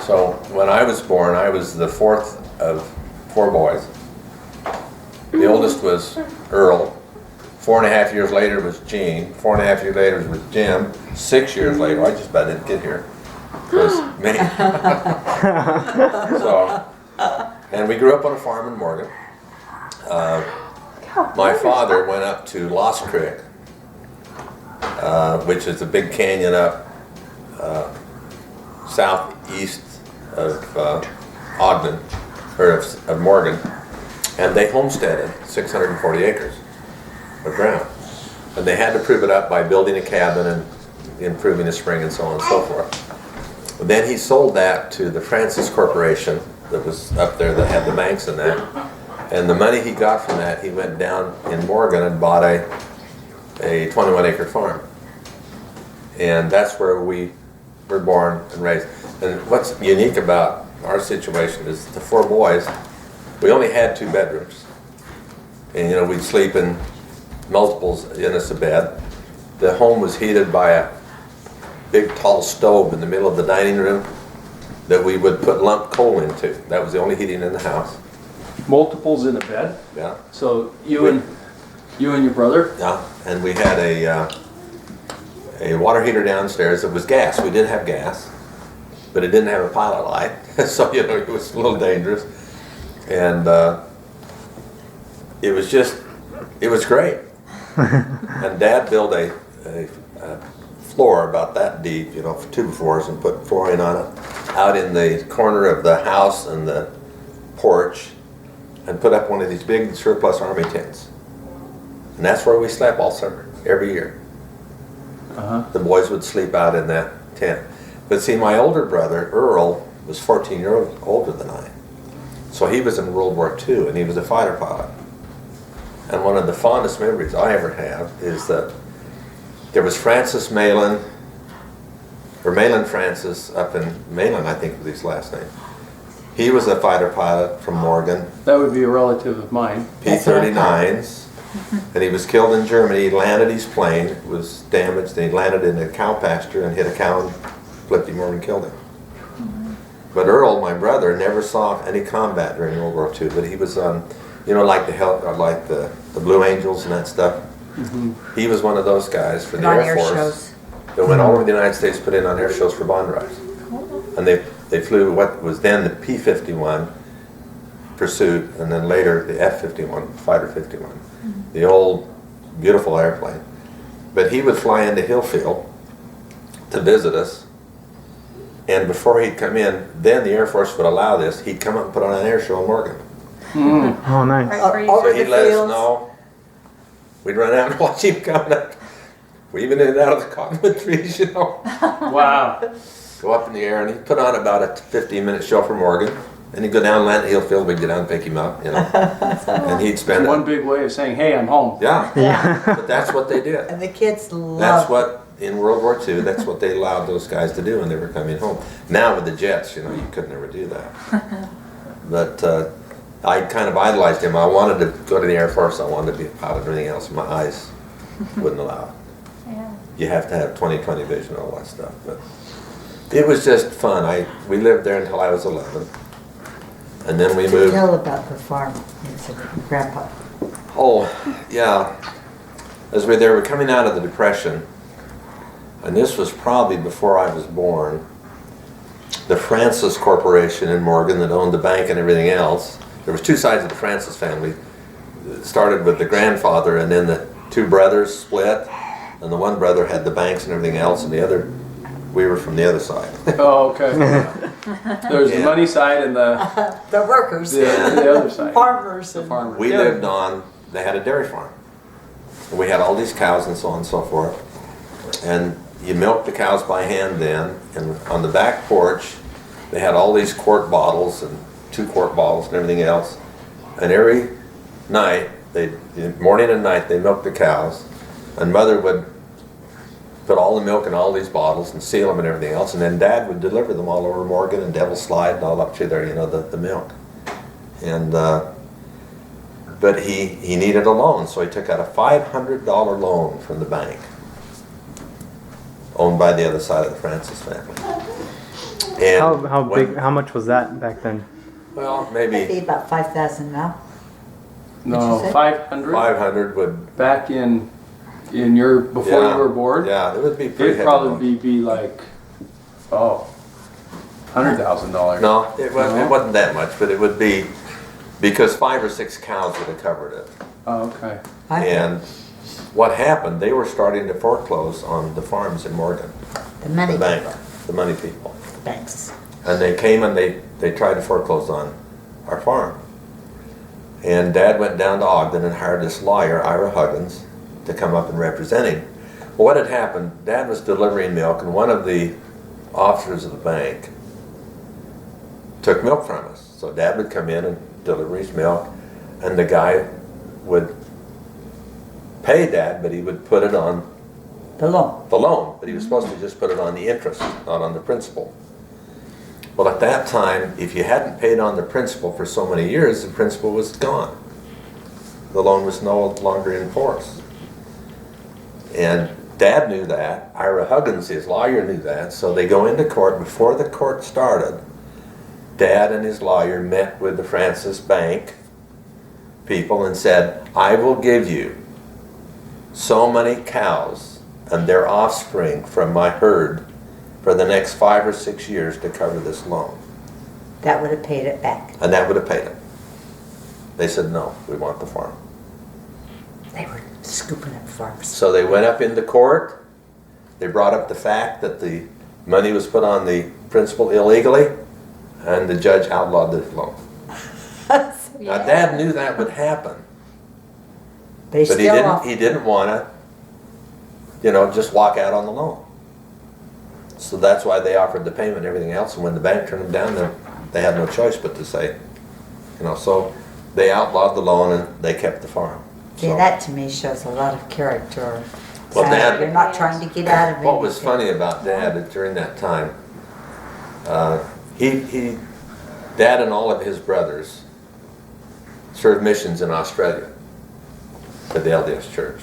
So when I was born, I was the fourth of 4 boys. The oldest was Earl. 4.5 years later was Gene. 4.5 years later was Jim. 6 years later, I just about didn't get here, was me. So, and we grew up on a farm in Morgan. My father went up to Lost Creek, which is a big canyon up southeast of Ogden, or of Morgan, and they homesteaded 640 acres of ground. And they had to prove it up by building a cabin and improving a spring and so on and so forth. But then he sold that to the Francis Corporation that was up there that had the banks in that. And the money he got from that, he went down in Morgan and bought a 21-acre farm. And that's where we were born and raised. And what's unique about our situation is the 4 boys, we only had 2 bedrooms. And you know, we'd sleep in multiples in a bed. The home was heated by a big tall stove in the middle of the dining room that we would put lump coal into. That was the only heating in the house. Multiples in a bed? Yeah. So you and your brother? Yeah, and we had a water heater downstairs. It was gas. We did have gas, but it didn't have a pilot light, so you know it was a little dangerous. And it was great. And Dad built a floor about that deep, you know, 2 floors, and put flooring on it out in the corner of the house and the porch, and put up one of these big surplus army tents. And that's where we slept all summer, every year. The boys would sleep out in that tent. But see, my older brother, Earl, was 14 years older than I. So he was in World War II, and he was a fighter pilot. And one of the fondest memories I ever have is that there was Francis Malin, or Malin Francis, up in Malin, I think was his last name. He was a fighter pilot from Morgan. That would be a relative of mine. P-39s. And he was killed in Germany. He landed his plane, it was damaged, and he landed in a cow pasture and hit a cow and flipped him over and killed him. But Earl, my brother, never saw any combat during World War II, but he was on, you know, like the Blue Angels and that stuff. He was one of those guys for the Air Force that went all over the United States, put in on air shows for bond drives. And they flew what was then the P-51 Pursuit, and then later the F-51, Fighter 51, the old beautiful airplane. But he would fly into Hillfield to visit us, and before he'd come in, then the Air Force would allow this, he'd come up and put on an air show in Morgan. Oh, nice. So he'd let us know. We'd run out and watch him coming up. Weaving in and out of the cottonwood trees, you know. Wow. Go up in the air, and he'd put on about a 15-minute show for Morgan. And he'd go down, land at Hillfield, we'd go down and pick him up, you know. And he'd spend One big way of saying, hey, I'm home. Yeah. But that's what they did. And the kids love That's what, in World War II, that's what they allowed those guys to do when they were coming home. Now with the jets, you know, you could never do that. But I kind of idolized him. I wanted to go to the Air Force. I wanted to be a pilot and everything else. My eyes wouldn't allow it. Yeah. You have to have 20/20 vision and all that stuff. But it was just fun. We lived there until I was 11. And then we moved. Tell about the farm, Grandpa. Oh, yeah. As they were coming out of the Depression, and this was probably before I was born, the Francis Corporation in Morgan that owned the bank and everything else, there was 2 sides of the Francis family. It started with the grandfather, and then the 2 brothers split, and the one brother had the banks and everything else, and the other, we were from the other side. Oh, okay. There's the money side and the workers. the other side. Farmers. The farmers. We lived on, they had a dairy farm. And we had all these cows and so on and so forth. And you milked the cows by hand then, and on the back porch, they had all these quart bottles and 2-quart bottles and everything else. And every night, morning and night, they milked the cows, and Mother would put all the milk in all these bottles and seal them and everything else, and then Dad would deliver them all over Morgan and Devil's Slide and all up to there, you know, the milk. And but he needed a loan, so he took out a $500 loan from the bank, owned by the other side of the Francis family. And How when- big? How much was that back then? Well, Maybe maybe about 5,000 now. No, you say? 500 500 would. back in your before Yeah, you were born. Yeah, it would be pretty It'd heavy probably loan. be like $100,000. No, it No? wasn't that much, but it would be, because 5 or 6 cows would have covered it. Oh, okay. And what happened, they were starting to foreclose on the farms in Morgan, The money the bank, people, the money people. the banks. And they came and they tried to foreclose on our farm. And Dad went down to Ogden and hired this lawyer, Ira Huggins, to come up and represent him. Well, what had happened, Dad was delivering milk, and one of the officers of the bank took milk from us. So Dad would come in and deliver his milk, and the guy would pay Dad, but he would put it on The loan. the loan, but he was supposed to just put it on the interest, not on the principal. Well, at that time, if you hadn't paid on the principal for so many years, the principal was gone. The loan was no longer in force. And Dad knew that. Ira Huggins, his lawyer, knew that. So they go into court. Before the court started, Dad and his lawyer met with the Francis Bank people and said, I will give you so many cows and their offspring from my herd for the next 5 or 6 years to cover this loan. That would have paid it back. And that would have paid it. They said, no, we want the farm. They were scooping up farms. So they went up into court. They brought up the fact that the money was put on the principal illegally, and the judge outlawed the loan. Now, Dad knew that would happen, They but still he didn't want to, just walk out on the loan. So that's why they offered the payment and everything else, and when the bank turned them down, they had no choice but to say, so they outlawed the loan and they kept the farm. See, So- that to me shows a lot of character. Well, Dad- You're not trying to get out of it. What was funny about Dad during that time, Dad and all of his brothers served missions in Australia to the LDS Church.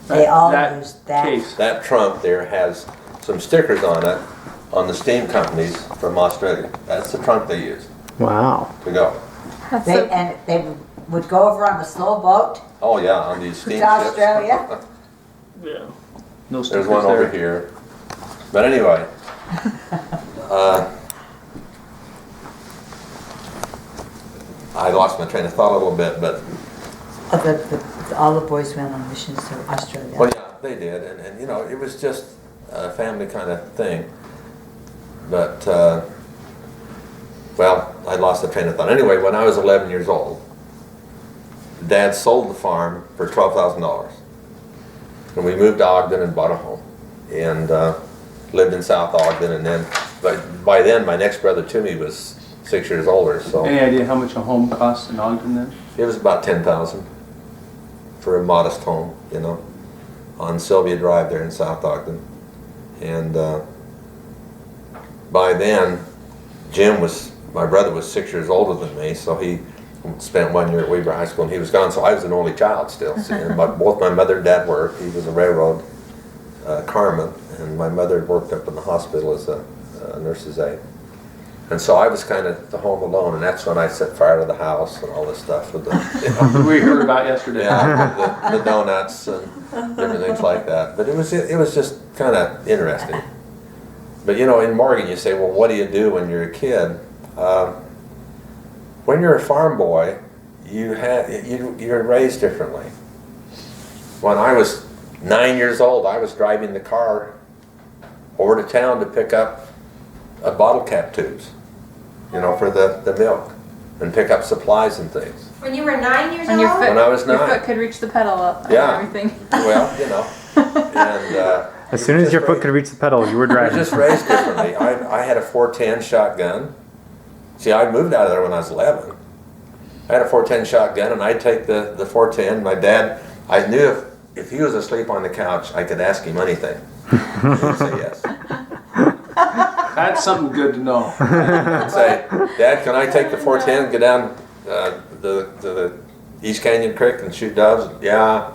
They all That used that. case. That trunk there has some stickers on it on the steam companies from Australia. That's the trunk they used Wow. to go. And they would go over on the slow boat Oh yeah, on these to steamships. Australia. Yeah. No There's stickers one over there. here. But anyway, I lost my train of thought a little bit, but All the boys went on missions to Australia. well, yeah, they did, and it was just a family kind of thing. But well, I lost the train of thought. Anyway, when I was 11 years old, Dad sold the farm for $12,000, and we moved to Ogden and bought a home, and lived in South Ogden. And then, but by then, my next brother to me was 6 years older, so Any idea how much a home costs in Ogden then? it was about $10,000 for a modest home, on Sylvia Drive there in South Ogden. And by then, my brother was 6 years older than me, so he spent 1 year at Weber High School and he was gone, so I was an only child still. But both my mother and dad worked. He was a railroad carman, and my mother worked up in the hospital as a nurse's aide. And so I was kind of the home alone, and that's when I set fire to the house and all this stuff with the, We heard about yesterday. yeah, the donuts and different things like that. But it was just kind of interesting. But in Morgan, you say, well, what do you do when you're a kid? When you're a farm boy, you're raised differently. When I was 9 years old, I was driving the car over to town to pick up bottle cap tubes, for the milk, and pick up supplies and things. When you were 9 years When your old? foot, When I was your 9. foot could reach the pedal up Yeah. and everything. Well, and As soon as your foot could reach the pedal, you were I was driving. just raised differently. I had a 410 shotgun. See, I moved out of there when I was 11. I had a 410 shotgun, and I'd take the 410. My dad, I knew if he was asleep on the couch, I could ask him anything. He'd say yes. That's something good to know. I'd say, Dad, can I take the 410 and go down the East Canyon Creek and shoot doves? Yeah.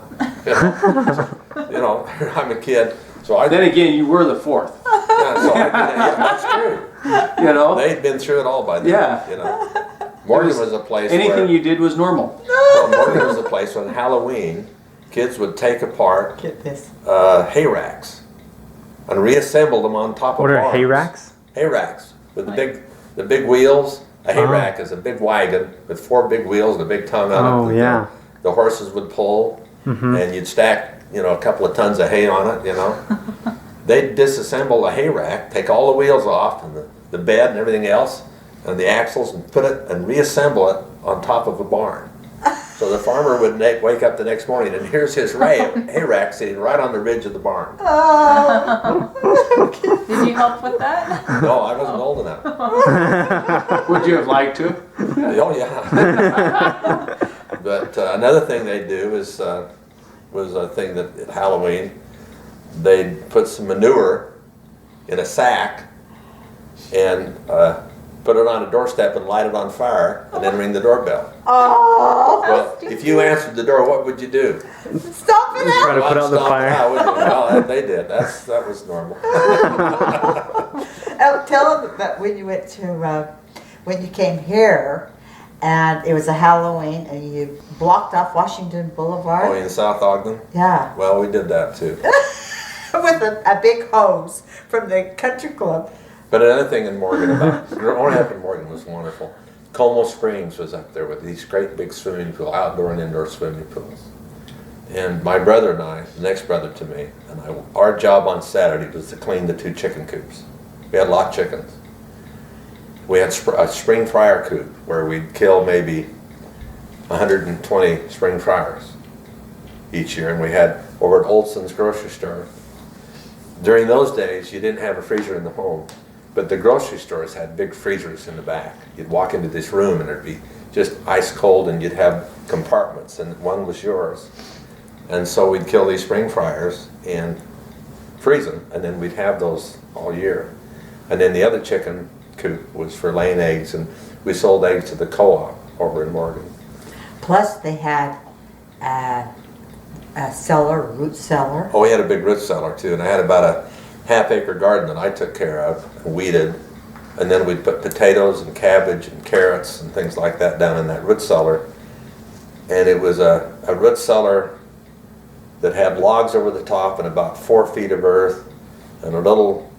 I'm a kid. So I Then again, you were the fourth. yeah, So that's true. You know, They'd been through it all by then. Yeah. You know, Morgan was a place anything where you did was normal. well, Morgan was a place when Halloween kids would take apart Get this. hay racks and reassemble them on top of What are barns. hay racks? Hay racks with the big wheels. A hay Uh-huh. rack is a big wagon with 4 big wheels and a big tongue on it. Oh, that yeah. The horses would pull, and you'd stack, a couple of tons of hay on it. They'd disassemble the hay rack, take all the wheels off and the bed and everything else, and the axles, and put it and reassemble it on top of a barn. So the farmer would wake up the next morning, and here's his hay rack sitting right on the ridge of the barn. Did you help with that? No, I wasn't old enough. Would you have liked to? Oh yeah. But another thing they do was a thing that at Halloween they'd put some manure in a sack and put it on a doorstep and light it on fire and then ring the doorbell. Oh, Well, if you answered the door, what would you do? stop it Try out. to put out the Stomp it fire. out, wouldn't you? Well, they did. That was normal. Tell them about when you went to, when you came here and it was a Halloween and you blocked off Washington Boulevard. Oh, in South Ogden? Yeah, Well, we did that too. with a big hose from the country club. But another thing in Morgan about growing up in Morgan was wonderful. Como Springs was up there with these great big swimming pool, outdoor and indoor swimming pools. And my brother and I, the next brother to me, our job on Saturday was to clean the 2 chicken coops. We had a lot of chickens. We had a spring fryer coop where we'd kill maybe 120 spring fryers each year, and we had over at Olson's grocery store. During those days, you didn't have a freezer in the home, but the grocery stores had big freezers in the back. You'd walk into this room and it'd be just ice cold, and you'd have compartments, and one was yours. And so we'd kill these spring fryers and freeze them, and then we'd have those all year. And then the other chicken coop was for laying eggs, and we sold eggs to the co-op over in Morgan. Plus they had a cellar, a root cellar. Oh, we had a big root cellar too, and I had about a half-acre garden that I took care of and weeded, and then we'd put potatoes and cabbage and carrots and things like that down in that root cellar. And it was a root cellar that had logs over the top and about 4 feet of earth, and a little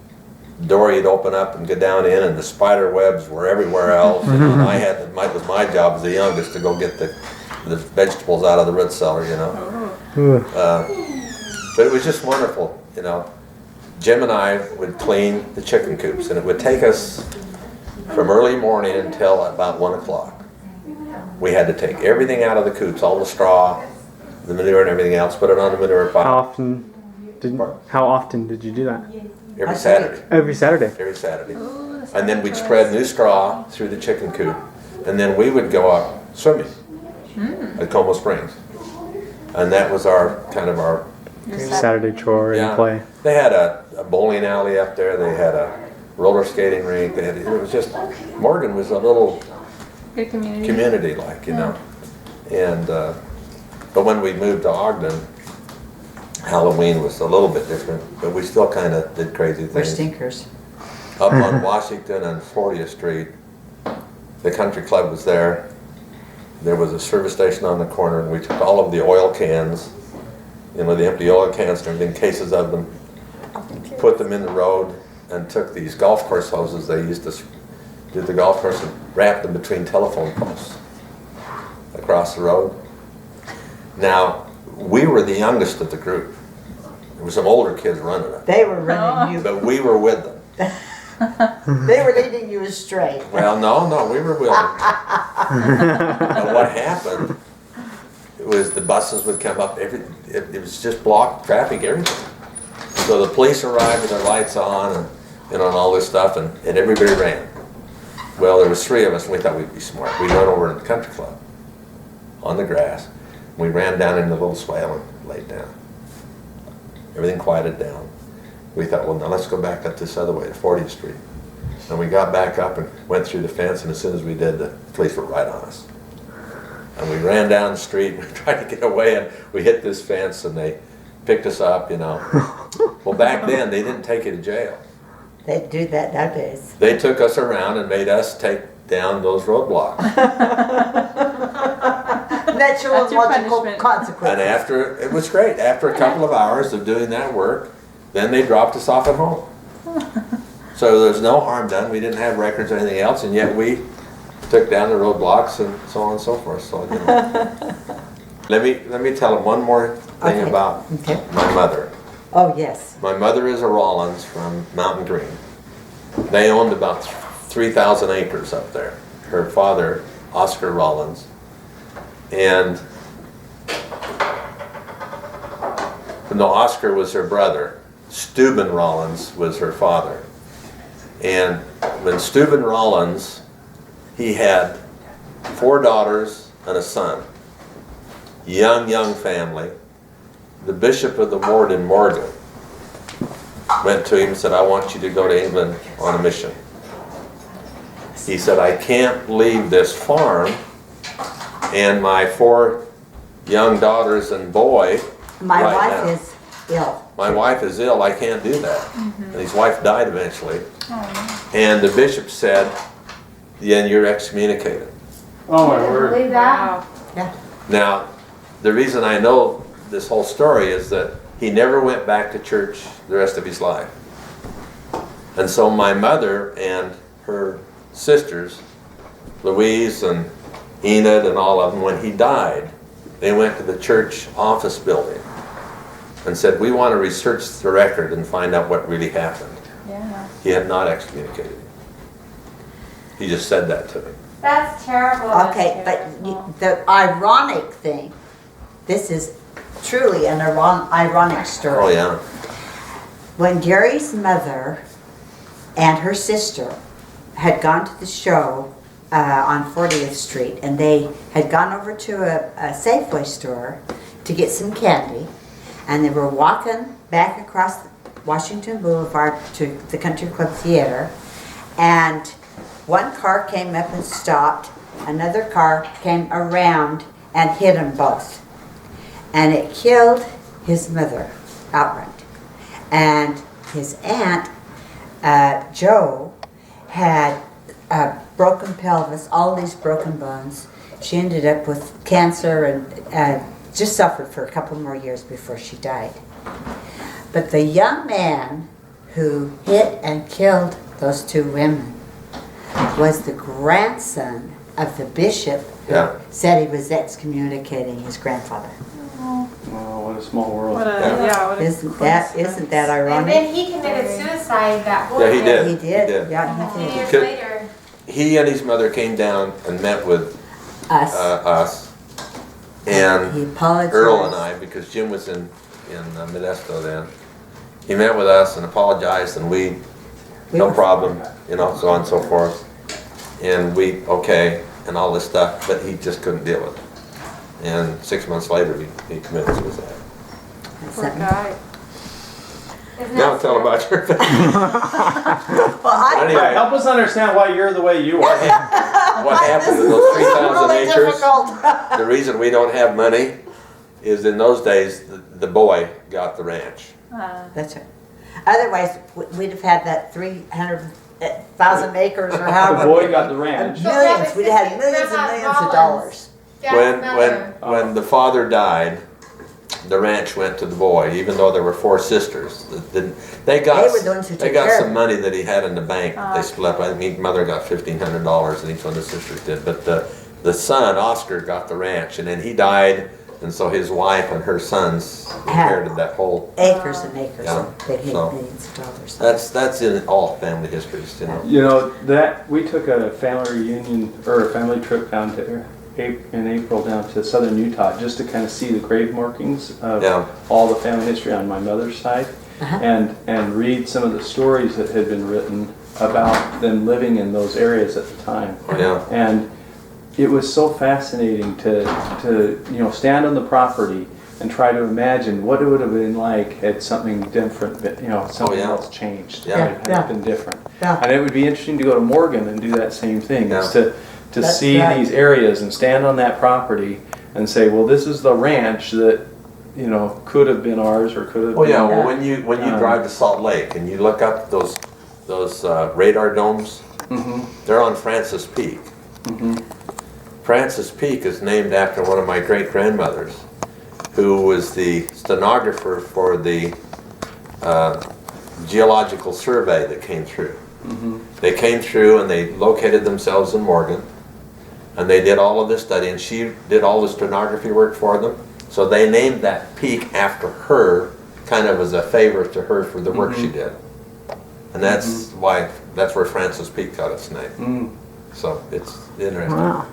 door you'd open up and go down in, and the spider webs were everywhere else. And it was my job as the youngest to go get the vegetables out of the root cellar, Ooh. But it was just wonderful, Jim and I would clean the chicken coops, and it would take us from early morning until about 1 o'clock. We had to take everything out of the coops, all the straw, the manure and everything else, put it on the manure How pile how often did you do that? every Saturday. Every Saturday. Every Saturday. And then we'd spread new straw through the chicken coop, and then we would go up swimming at Como Springs. And that was our Saturday chore and play. They had a bowling alley up there. They had a roller skating rink. It was just, Morgan was a little Good community. community-like, And but when we moved to Ogden, Halloween was a little bit different, but we still kind of did crazy We're things. stinkers. Up on Washington and 40th Street, the country club was there. There was a service station on the corner, and we took all of the oil cans, the empty oil cans and everything, cases of them, put them in the road, and took these golf course hoses they used to do the golf course and wrapped them between telephone posts across the road. Now, we were the youngest of the group. There were some older kids running it, They were running you. but we were with them. They were leading you astray. Well, no, we were with them. And what happened was the buses would come up, it was just blocked traffic, everything. So the police arrived with their lights on and all this stuff, and everybody ran. Well, there was 3 of us, and we thought we'd be smart. We run over to the country club on the grass. We ran down in the little swale and laid down. Everything quieted down. We thought, well, now let's go back up this other way to 40th Street. And we got back up and went through the fence, and as soon as we did, the police were right on us. And we ran down the street, and we tried to get away, and we hit this fence, and they picked us up, Well, back then, they didn't take you to jail. They do that nowadays. They took us around and made us take down those roadblocks. Natural That's and your logical punishment. consequences. And after, it was great. After a couple of hours of doing that work, then they dropped us off at home. So there's no harm done. We didn't have records or anything else, and yet we took down the roadblocks and so on and so forth. So, you know. Let me tell them one more thing Okay. about Okay. my mother. Oh, yes. My mother is a Rollins from Mountain Green. They owned about 3,000 acres up there. Her father, Oscar Rollins, and no, Oscar was her brother. Steuben Rollins was her father. And when Steuben Rollins, he had 4 daughters and a son. Young family. The bishop of the ward in Morgan went to him and said, I want you to go to England on a mission. He said, I can't leave this farm and my 4 young daughters and boy My right wife now. is ill. My wife is ill, I can't do that. And his wife died eventually. Oh, And the bishop said, then you're excommunicated. Oh my word. Believe that? wow. Yeah. Now, the reason I know this whole story is that he never went back to church the rest of his life. And so my mother and her sisters, Louise and Enid and all of them, when he died, they went to the church office building and said, we want to research the record and find out what really happened. Yeah. He had not excommunicated him. He just said that to me. That's terrible. Okay, but the ironic thing, this is truly an ironic story. Oh, yeah. When Gary's mother and her sister had gone to the show on 40th Street, and they had gone over to a Safeway store to get some candy, and they were walking back across Washington Boulevard to the Country Club Theater, and one car came up and stopped, another car came around and hit them both. And it killed his mother outright. And his aunt, Jo, had a broken pelvis, all these broken bones. She ended up with cancer and just suffered for a couple more years before she died. But the young man who hit and killed those 2 women was the grandson of the bishop who Yeah. said he was excommunicating his grandfather. Oh, what a small world. What a, Yeah. yeah, what a Isn't that coincidence. And ironic? then he committed suicide, that boy. Yeah, he did. He did. did. Yeah, he 10 did. years Could- later. He and his mother came down and met with Us. us He and apologized. Earl and I, because Jim was in Modesto then. He met with us and apologized, and we We no were- problem, you know, so on and so forth. And we, okay, and all this stuff, but he just couldn't deal with it. And 6 months later, he committed suicide. Poor guy. Isn't Now that tell sad? about your family. Well, I, Anyway, Help us understand why you're the way you are. what happened this to is those 3,000 really acres? difficult. The reason we don't have money is in those days, the boy got the ranch. That's right. Otherwise, we'd have had that 300,000 acres or however. The boy got the ranch. Millions. We'd have had millions and Grandpa millions of Rollins. dollars. Dad's When mother. the father died, the ranch went to the boy, even though there were 4 sisters. They got They were the ones who they took got care some of it. money that he had in the bank that they split up. I think his mother got $1,500, and each one of the sisters did. But the son, Oscar, got the ranch, and then he died, and so his wife and her sons inherited that whole. Acres and acres. Yeah, They made so- millions of dollars. That's in all family histories, you know. You know, that we took a family reunion or a family trip down to in April down to southern Utah just to kind of see the grave markings of Yeah. all the family history on my mother's side and read some of the stories that had been written about them living in those areas at the time. Yeah. And it was so fascinating to you know, stand on the property and try to imagine what it would have been like had something different, you know, something yeah. else changed. Yeah. Had Yeah. it been different. Yeah. And it would be interesting to go to Morgan and do that same thing, is Yeah. to That's see right. these areas and stand on that property and say, well, this is the ranch that, you know, could have been ours or could have Oh been. yeah, well when you Um, drive to Salt Lake and you look up those those radar domes. Mm-hmm. They're on Francis Peak. Francis Peak is named after one of my great-grandmothers, who was the stenographer for the geological survey that came through. They came through and they located themselves in Morgan, and they did all of this study, and she did all the stenography work for them. So they named that peak after her, kind of as a favor to her for the work she did. And that's why, that's where Francis Peak got its name. So it's interesting. Wow.